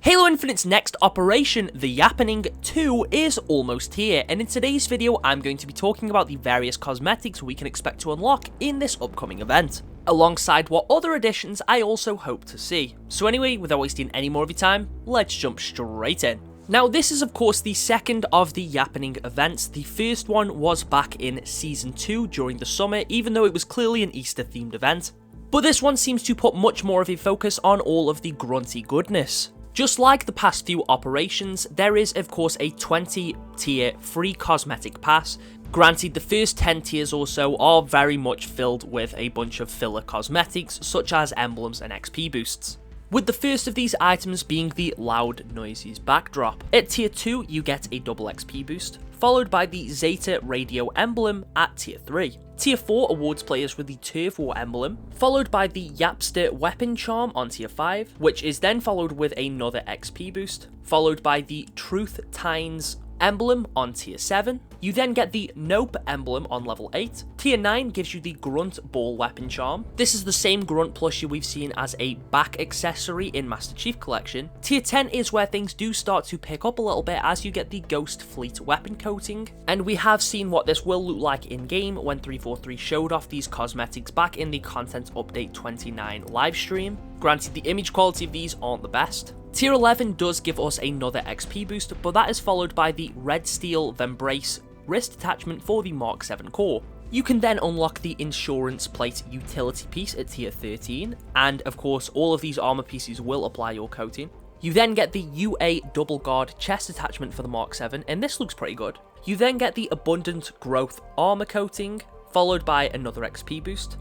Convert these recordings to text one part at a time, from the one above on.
Halo Infinite's next operation, the Yappening 2, is almost here, and in today's video I'm going to be talking about the various cosmetics we can expect to unlock in this upcoming event, alongside what other additions I also hope to see. So anyway, without wasting any more of your time, let's jump straight in. Now this is of course the second of the Yappening events. The first one was back in Season 2 during the summer, even though it was clearly an Easter themed event. But this one seems to put much more of a focus on all of the grunty goodness. Just like the past few operations, there is of course a 20 tier free cosmetic pass. Granted, the first 10 tiers or so are very much filled with a bunch of filler cosmetics such as emblems and XP boosts, with the first of these items being the Loud Noises backdrop. At tier 2 you get a double XP boost, followed by the Zeta Radio emblem at tier 3. Tier 4 awards players with the Turf War emblem, followed by the Yapster weapon charm on tier 5, which is then followed with another XP boost, followed by the Truth Tines emblem on tier 7. You then get the Nope emblem on level 8. Tier 9 gives you the Grunt Ball weapon charm. This is the same Grunt plushie we've seen as a back accessory in Master Chief Collection. Tier 10 is where things do start to pick up a little bit as you get the Ghost Fleet weapon coating, and we have seen what this will look like in game when 343 showed off these cosmetics back in the Content Update 29 livestream. Granted, the image quality of these aren't the best. Tier 11 does give us another XP boost, but that is followed by the Red Steel Vembrace wrist attachment for the Mark 7 core. You can then unlock the Insurance Plate utility piece at tier 13, and of course all of these armor pieces will apply your coating. You then get the UA Double Guard chest attachment for the Mark 7, and this looks pretty good. You then get the Abundant Growth armor coating, followed by another XP boost.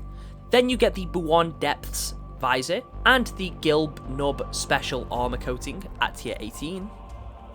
Then you get the Buon Depths visor and the Gilb Nub special armor coating at tier 18.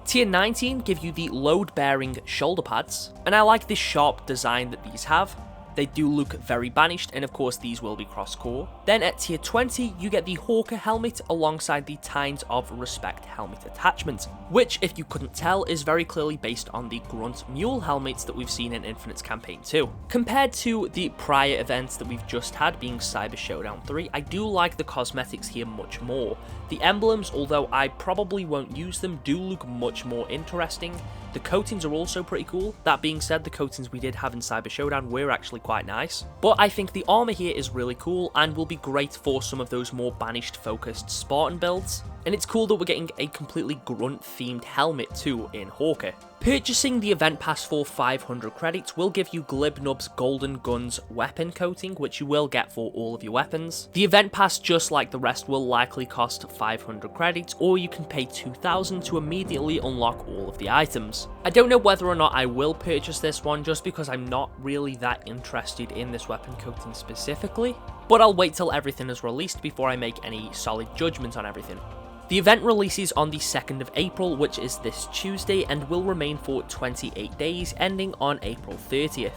Tier 19 give you the load bearing shoulder pads, and I like this sharp design that these have. They do look very banished, and of course these will be cross core. Then at tier 20 you get the Hawker helmet alongside the Tines of Respect helmet attachment, which if you couldn't tell is very clearly based on the Grunt Mule helmets that we've seen in Infinite's campaign 2. Compared to the prior events that we've just had being Cyber Showdown 3, I do like the cosmetics here much more. The emblems, although I probably won't use them, do look much more interesting. The coatings are also pretty cool. That being said, the coatings we did have in Cyber Showdown were actually quite nice. But I think the armor here is really cool and will be great for some of those more banished focused Spartan builds. And it's cool that we're getting a completely grunt themed helmet too in Hawker. Purchasing the event pass for 500 credits will give you Glibnub's Golden Guns weapon coating, which you will get for all of your weapons. The event pass, just like the rest, will likely cost 500 credits, or you can pay 2,000 to immediately unlock all of the items. I don't know whether or not I will purchase this one, just because I'm not really that interested in this weapon coating specifically, but I'll wait till everything is released before I make any solid judgment on everything. The event releases on the 2nd of April, which is this Tuesday, and will remain for 28 days, ending on April 30th.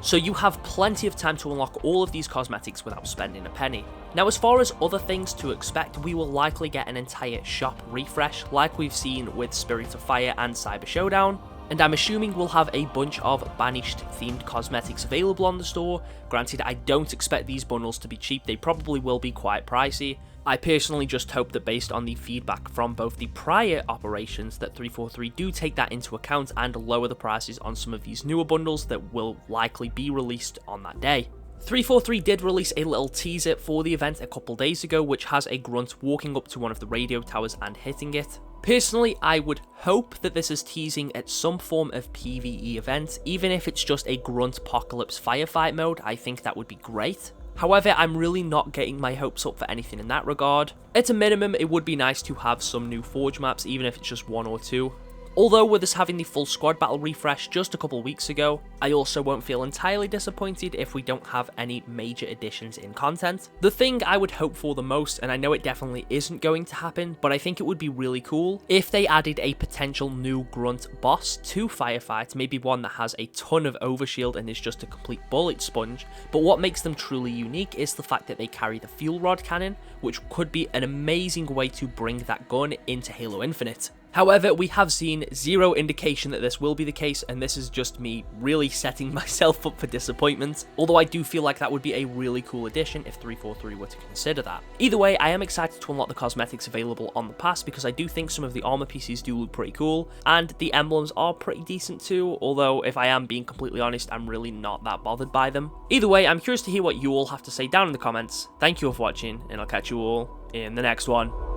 So you have plenty of time to unlock all of these cosmetics without spending a penny. Now as far as other things to expect, we will likely get an entire shop refresh like we've seen with Spirit of Fire and Cyber Showdown, and I'm assuming we'll have a bunch of banished themed cosmetics available on the store. Granted, I don't expect these bundles to be cheap, they probably will be quite pricey. I personally just hope that based on the feedback from both the prior operations that 343 do take that into account and lower the prices on some of these newer bundles that will likely be released on that day. 343 did release a little teaser for the event a couple days ago, which has a grunt walking up to one of the radio towers and hitting it. Personally, I would hope that this is teasing at some form of PvE event, even if it's just a grunt apocalypse firefight mode. I think that would be great. However, I'm really not getting my hopes up for anything in that regard. At a minimum, it would be nice to have some new Forge maps, even if it's just one or two. Although with us having the full squad battle refresh just a couple weeks ago, I also won't feel entirely disappointed if we don't have any major additions in content. The thing I would hope for the most, and I know it definitely isn't going to happen, but I think it would be really cool if they added a potential new grunt boss to Firefight, maybe one that has a ton of overshield and is just a complete bullet sponge. But what makes them truly unique is the fact that they carry the fuel rod cannon, which could be an amazing way to bring that gun into Halo Infinite. However, we have seen zero indication that this will be the case, and this is just me really setting myself up for disappointment, although I do feel like that would be a really cool addition if 343 were to consider that. Either way, I am excited to unlock the cosmetics available on the pass, because I do think some of the armor pieces do look pretty cool, and the emblems are pretty decent too, although if I am being completely honest, I'm really not that bothered by them. Either way, I'm curious to hear what you all have to say down in the comments. Thank you all for watching, and I'll catch you all in the next one.